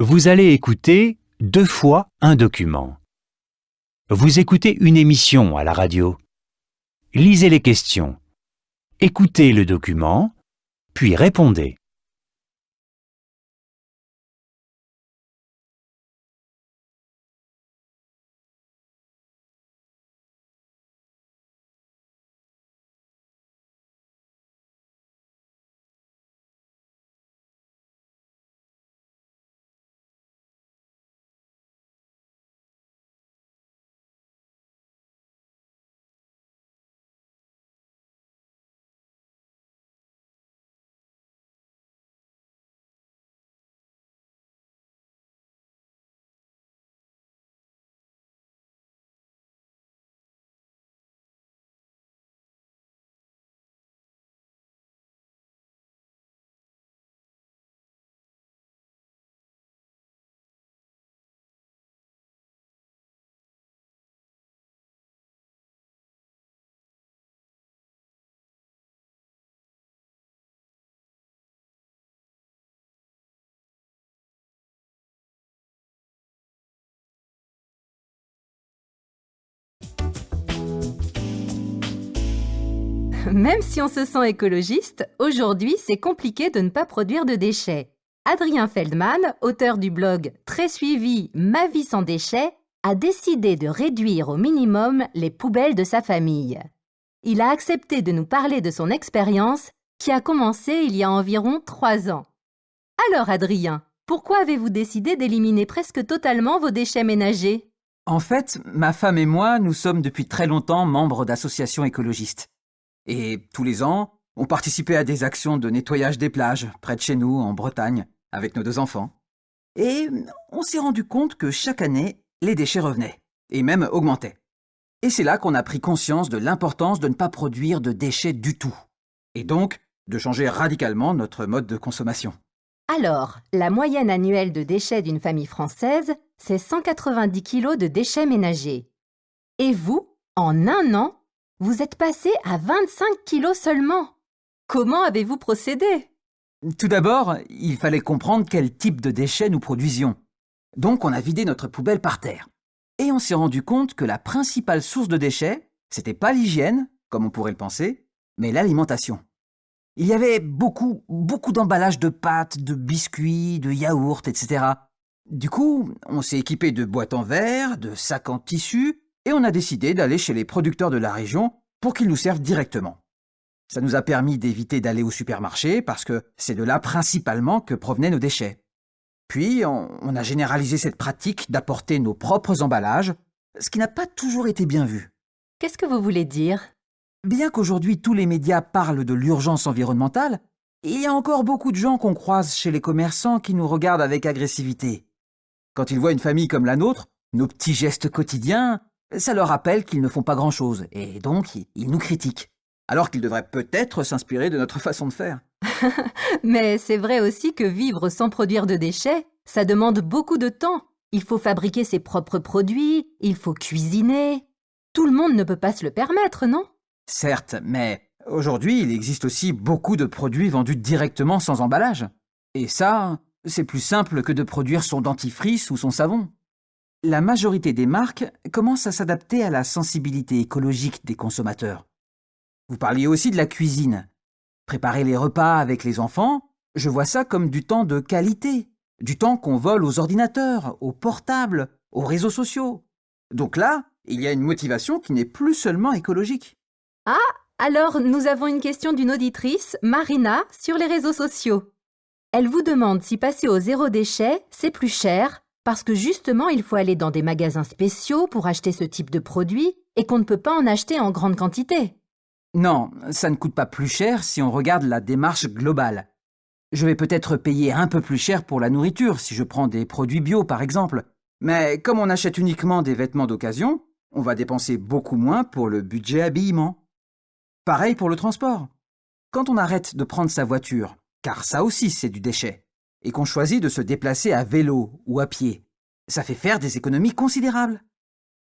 Vous allez écouter 2 fois un document. Vous écoutez une émission à la radio. Lisez les questions. Écoutez le document, puis répondez. Même si on se sent écologiste, aujourd'hui, c'est compliqué de ne pas produire de déchets. Adrien Feldman, auteur du blog très suivi Ma vie sans déchets, a décidé de réduire au minimum les poubelles de sa famille. Il a accepté de nous parler de son expérience qui a commencé il y a environ 3 ans. Alors Adrien, pourquoi avez-vous décidé d'éliminer presque totalement vos déchets ménagers ? En fait, ma femme et moi, nous sommes depuis très longtemps membres d'associations écologistes. Et tous les ans, on participait à des actions de nettoyage des plages, près de chez nous, en Bretagne, avec nos 2 enfants. Et on s'est rendu compte que chaque année, les déchets revenaient, et même augmentaient. Et c'est là qu'on a pris conscience de l'importance de ne pas produire de déchets du tout. Et donc, de changer radicalement notre mode de consommation. Alors, la moyenne annuelle de déchets d'une famille française, c'est 190 kg de déchets ménagers. Et vous, en 1 an, vous êtes passé à 25 kg seulement. Comment avez-vous procédé ? Tout d'abord, il fallait comprendre quel type de déchets nous produisions. Donc on a vidé notre poubelle par terre. Et on s'est rendu compte que la principale source de déchets, c'était pas l'hygiène, comme on pourrait le penser, mais l'alimentation. Il y avait beaucoup d'emballages de pâtes, de biscuits, de yaourts, etc. Du coup, on s'est équipé de boîtes en verre, de sacs en tissu, et on a décidé d'aller chez les producteurs de la région pour qu'ils nous servent directement. Ça nous a permis d'éviter d'aller au supermarché parce que c'est de là principalement que provenaient nos déchets. Puis, on a généralisé cette pratique d'apporter nos propres emballages, ce qui n'a pas toujours été bien vu. Qu'est-ce que vous voulez dire ? Bien qu'aujourd'hui tous les médias parlent de l'urgence environnementale, il y a encore beaucoup de gens qu'on croise chez les commerçants qui nous regardent avec agressivité. Quand ils voient une famille comme la nôtre, nos petits gestes quotidiens, ça leur rappelle qu'ils ne font pas grand-chose, et donc ils nous critiquent, alors qu'ils devraient peut-être s'inspirer de notre façon de faire. Mais c'est vrai aussi que vivre sans produire de déchets, ça demande beaucoup de temps. Il faut fabriquer ses propres produits, il faut cuisiner. Tout le monde ne peut pas se le permettre, non ? Certes, mais aujourd'hui il existe aussi beaucoup de produits vendus directement sans emballage. Et ça, c'est plus simple que de produire son dentifrice ou son savon. La majorité des marques commencent à s'adapter à la sensibilité écologique des consommateurs. Vous parliez aussi de la cuisine. Préparer les repas avec les enfants, je vois ça comme du temps de qualité, du temps qu'on vole aux ordinateurs, aux portables, aux réseaux sociaux. Donc là, il y a une motivation qui n'est plus seulement écologique. Alors, nous avons une question d'une auditrice, Marina, sur les réseaux sociaux. Elle vous demande si passer au zéro déchet, c'est plus cher, parce que justement, il faut aller dans des magasins spéciaux pour acheter ce type de produit et qu'on ne peut pas en acheter en grande quantité. Non, ça ne coûte pas plus cher si on regarde la démarche globale. Je vais peut-être payer un peu plus cher pour la nourriture si je prends des produits bio par exemple, mais comme on achète uniquement des vêtements d'occasion, on va dépenser beaucoup moins pour le budget habillement. Pareil pour le transport. Quand on arrête de prendre sa voiture, car ça aussi c'est du déchet, et qu'on choisit de se déplacer à vélo ou à pied, ça fait faire des économies considérables.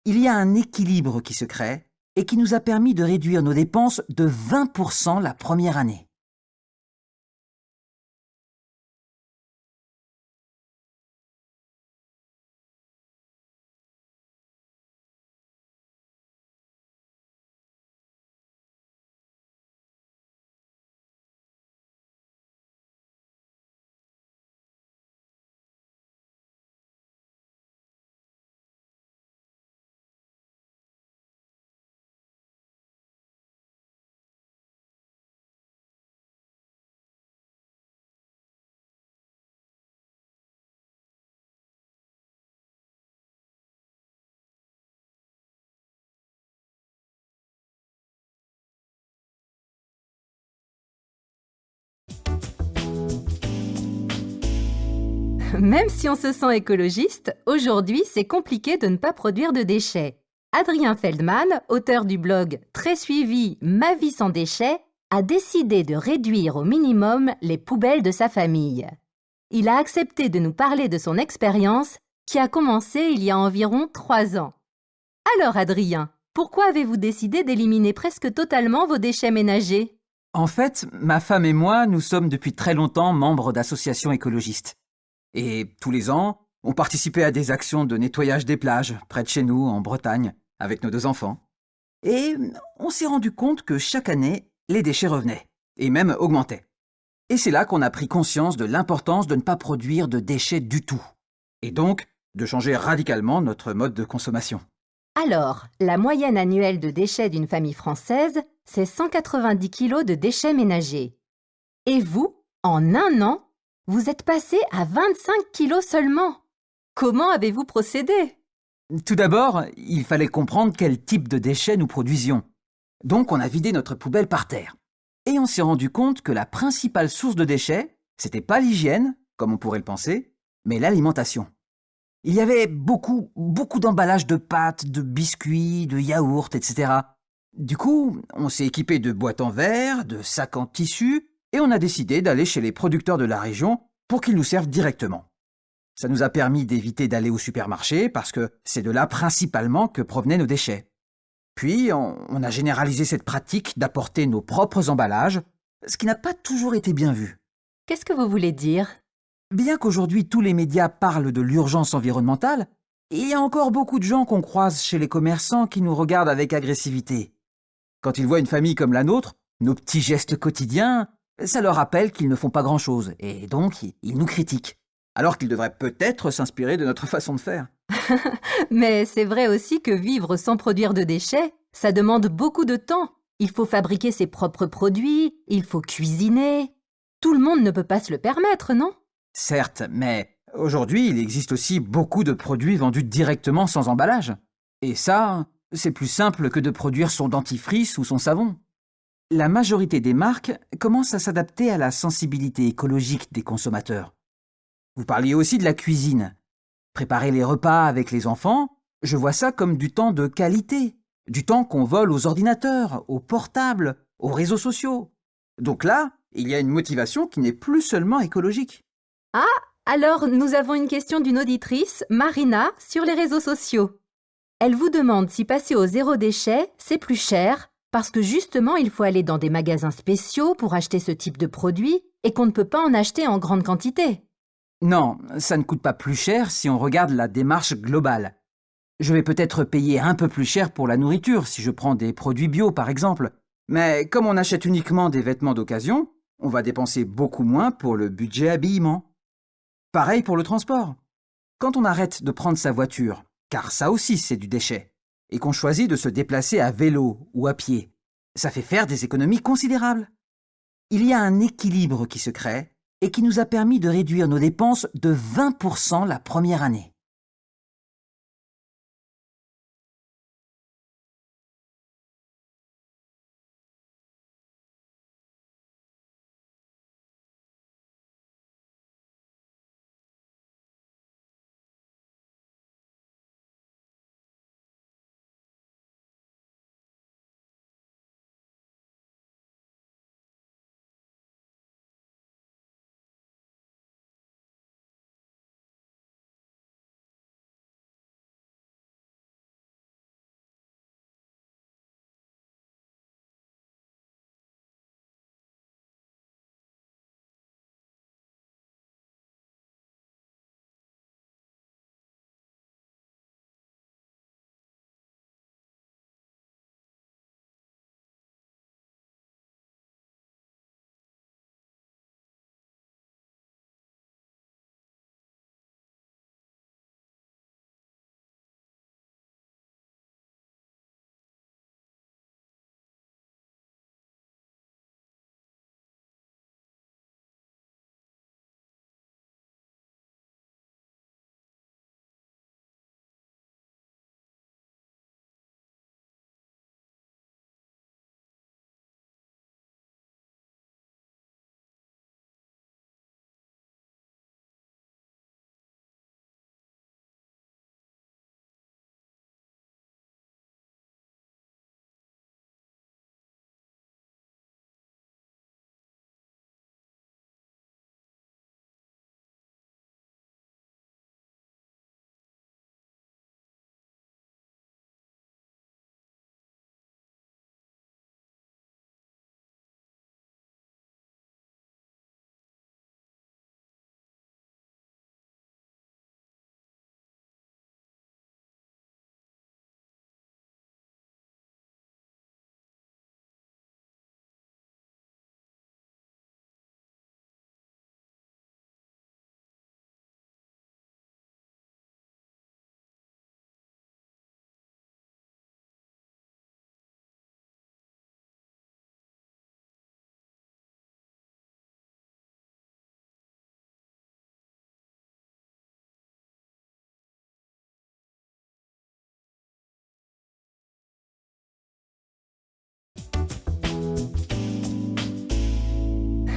Il y a un équilibre qui se crée et qui nous a permis de réduire nos dépenses de 20% la première année. Même si on se sent écologiste, aujourd'hui, c'est compliqué de ne pas produire de déchets. Adrien Feldman, auteur du blog très suivi Ma vie sans déchets, a décidé de réduire au minimum les poubelles de sa famille. Il a accepté de nous parler de son expérience qui a commencé il y a environ 3 ans. Alors Adrien, pourquoi avez-vous décidé d'éliminer presque totalement vos déchets ménagers? En fait, ma femme et moi, nous sommes depuis très longtemps membres d'associations écologistes. Et tous les ans, on participait à des actions de nettoyage des plages, près de chez nous, en Bretagne, avec nos 2 enfants. Et on s'est rendu compte que chaque année, les déchets revenaient, et même augmentaient. Et c'est là qu'on a pris conscience de l'importance de ne pas produire de déchets du tout. Et donc, de changer radicalement notre mode de consommation. Alors, la moyenne annuelle de déchets d'une famille française, c'est 190 kg de déchets ménagers. Et vous, en un an, vous êtes passé à 25 kg seulement. Comment avez-vous procédé? Tout d'abord, il fallait comprendre quel type de déchets nous produisions. Donc on a vidé notre poubelle par terre. Et on s'est rendu compte que la principale source de déchets, c'était pas l'hygiène, comme on pourrait le penser, mais l'alimentation. Il y avait beaucoup d'emballages de pâtes, de biscuits, de yaourts, etc. Du coup, on s'est équipé de boîtes en verre, de sacs en tissu, et on a décidé d'aller chez les producteurs de la région pour qu'ils nous servent directement. Ça nous a permis d'éviter d'aller au supermarché parce que c'est de là principalement que provenaient nos déchets. Puis, on a généralisé cette pratique d'apporter nos propres emballages, ce qui n'a pas toujours été bien vu. Qu'est-ce que vous voulez dire? Bien qu'aujourd'hui tous les médias parlent de l'urgence environnementale, il y a encore beaucoup de gens qu'on croise chez les commerçants qui nous regardent avec agressivité. Quand ils voient une famille comme la nôtre, nos petits gestes quotidiens, ça leur rappelle qu'ils ne font pas grand-chose, et donc ils nous critiquent, alors qu'ils devraient peut-être s'inspirer de notre façon de faire. Mais c'est vrai aussi que vivre sans produire de déchets, ça demande beaucoup de temps. Il faut fabriquer ses propres produits, il faut cuisiner. Tout le monde ne peut pas se le permettre, non? Certes, mais aujourd'hui il existe aussi beaucoup de produits vendus directement sans emballage. Et ça, c'est plus simple que de produire son dentifrice ou son savon. La majorité des marques commencent à s'adapter à la sensibilité écologique des consommateurs. Vous parliez aussi de la cuisine. Préparer les repas avec les enfants, je vois ça comme du temps de qualité, du temps qu'on vole aux ordinateurs, aux portables, aux réseaux sociaux. Donc là, il y a une motivation qui n'est plus seulement écologique. Alors, nous avons une question d'une auditrice, Marina, sur les réseaux sociaux. Elle vous demande si passer au zéro déchet, c'est plus cher, parce que justement, il faut aller dans des magasins spéciaux pour acheter ce type de produit et qu'on ne peut pas en acheter en grande quantité. Non, ça ne coûte pas plus cher si on regarde la démarche globale. Je vais peut-être payer un peu plus cher pour la nourriture si je prends des produits bio par exemple, mais comme on achète uniquement des vêtements d'occasion, on va dépenser beaucoup moins pour le budget habillement. Pareil pour le transport. Quand on arrête de prendre sa voiture, car ça aussi c'est du déchet, et qu'on choisit de se déplacer à vélo ou à pied, ça fait faire des économies considérables. Il y a un équilibre qui se crée et qui nous a permis de réduire nos dépenses de 20% la première année.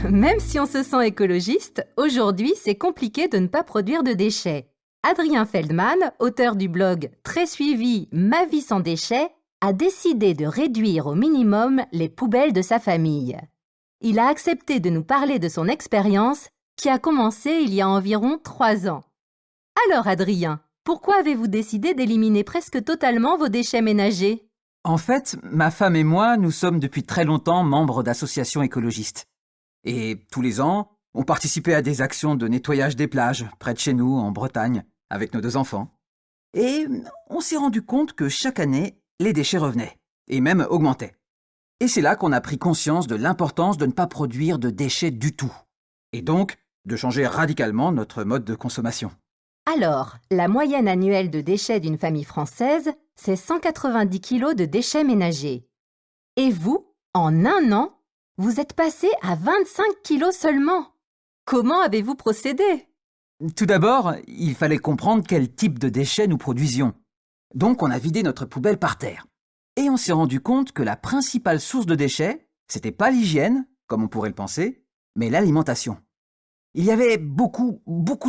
Même si on se sent écologiste, aujourd'hui, c'est compliqué de ne pas produire de déchets. Adrien Feldman, auteur du blog très suivi Ma vie sans déchets, a décidé de réduire au minimum les poubelles de sa famille. Il a accepté de nous parler de son expérience qui a commencé il y a environ 3 ans. Alors Adrien, pourquoi avez-vous décidé d'éliminer presque totalement vos déchets ménagers? En fait, ma femme et moi, nous sommes depuis très longtemps membres d'associations écologistes. Et tous les ans, on participait à des actions de nettoyage des plages, près de chez nous, en Bretagne, avec nos 2 enfants. Et on s'est rendu compte que chaque année, les déchets revenaient, et même augmentaient. Et c'est là qu'on a pris conscience de l'importance de ne pas produire de déchets du tout. Et donc, de changer radicalement notre mode de consommation. Alors, la moyenne annuelle de déchets d'une famille française, c'est 190 kg de déchets ménagers. Et vous, en 1 an, vous êtes passé à 25 kg seulement. Comment avez-vous procédé? Tout d'abord, il fallait comprendre quel type de déchets nous produisions. Donc on a vidé notre poubelle par terre. Et on s'est rendu compte que la principale source de déchets, c'était pas l'hygiène, comme on pourrait le penser, mais l'alimentation. Il y avait beaucoup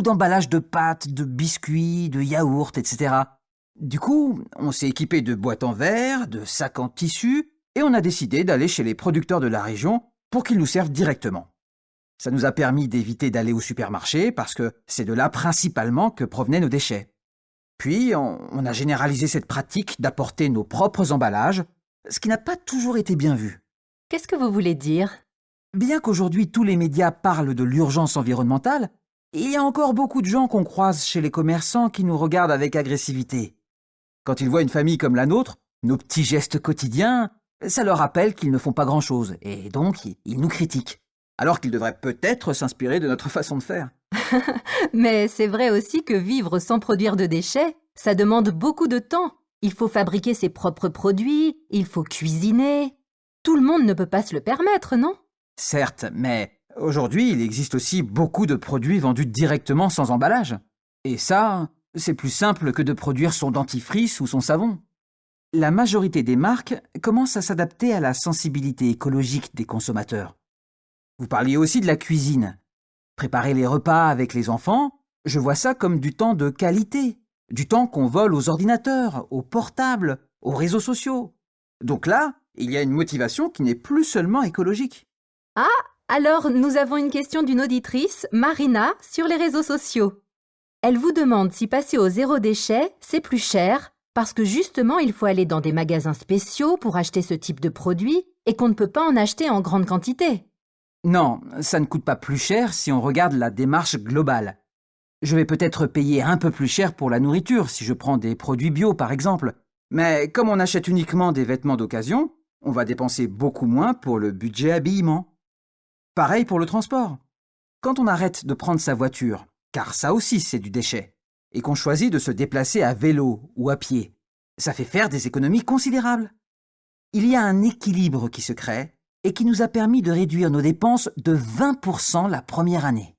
d'emballages de pâtes, de biscuits, de yaourts, etc. Du coup, on s'est équipé de boîtes en verre, de sacs en tissu, et on a décidé d'aller chez les producteurs de la région pour qu'ils nous servent directement. Ça nous a permis d'éviter d'aller au supermarché parce que c'est de là principalement que provenaient nos déchets. Puis, on a généralisé cette pratique d'apporter nos propres emballages, ce qui n'a pas toujours été bien vu. Qu'est-ce que vous voulez dire? Bien qu'aujourd'hui tous les médias parlent de l'urgence environnementale, il y a encore beaucoup de gens qu'on croise chez les commerçants qui nous regardent avec agressivité. Quand ils voient une famille comme la nôtre, nos petits gestes quotidiens, ça leur rappelle qu'ils ne font pas grand-chose, et donc ils nous critiquent. Alors qu'ils devraient peut-être s'inspirer de notre façon de faire. Mais c'est vrai aussi que vivre sans produire de déchets, ça demande beaucoup de temps. Il faut fabriquer ses propres produits, il faut cuisiner. Tout le monde ne peut pas se le permettre, non? Certes, mais aujourd'hui, il existe aussi beaucoup de produits vendus directement sans emballage. Et ça, c'est plus simple que de produire son dentifrice ou son savon. La majorité des marques commencent à s'adapter à la sensibilité écologique des consommateurs. Vous parliez aussi de la cuisine. Préparer les repas avec les enfants, je vois ça comme du temps de qualité, du temps qu'on vole aux ordinateurs, aux portables, aux réseaux sociaux. Donc là, il y a une motivation qui n'est plus seulement écologique. Alors, nous avons une question d'une auditrice, Marina, sur les réseaux sociaux. Elle vous demande si passer au zéro déchet, c'est plus cher, parce que justement, il faut aller dans des magasins spéciaux pour acheter ce type de produit et qu'on ne peut pas en acheter en grande quantité. Non, ça ne coûte pas plus cher si on regarde la démarche globale. Je vais peut-être payer un peu plus cher pour la nourriture si je prends des produits bio par exemple, mais comme on achète uniquement des vêtements d'occasion, on va dépenser beaucoup moins pour le budget habillement. Pareil pour le transport. Quand on arrête de prendre sa voiture, car ça aussi c'est du déchet, et qu'on choisit de se déplacer à vélo ou à pied, ça fait faire des économies considérables. Il y a un équilibre qui se crée et qui nous a permis de réduire nos dépenses de 20% la première année.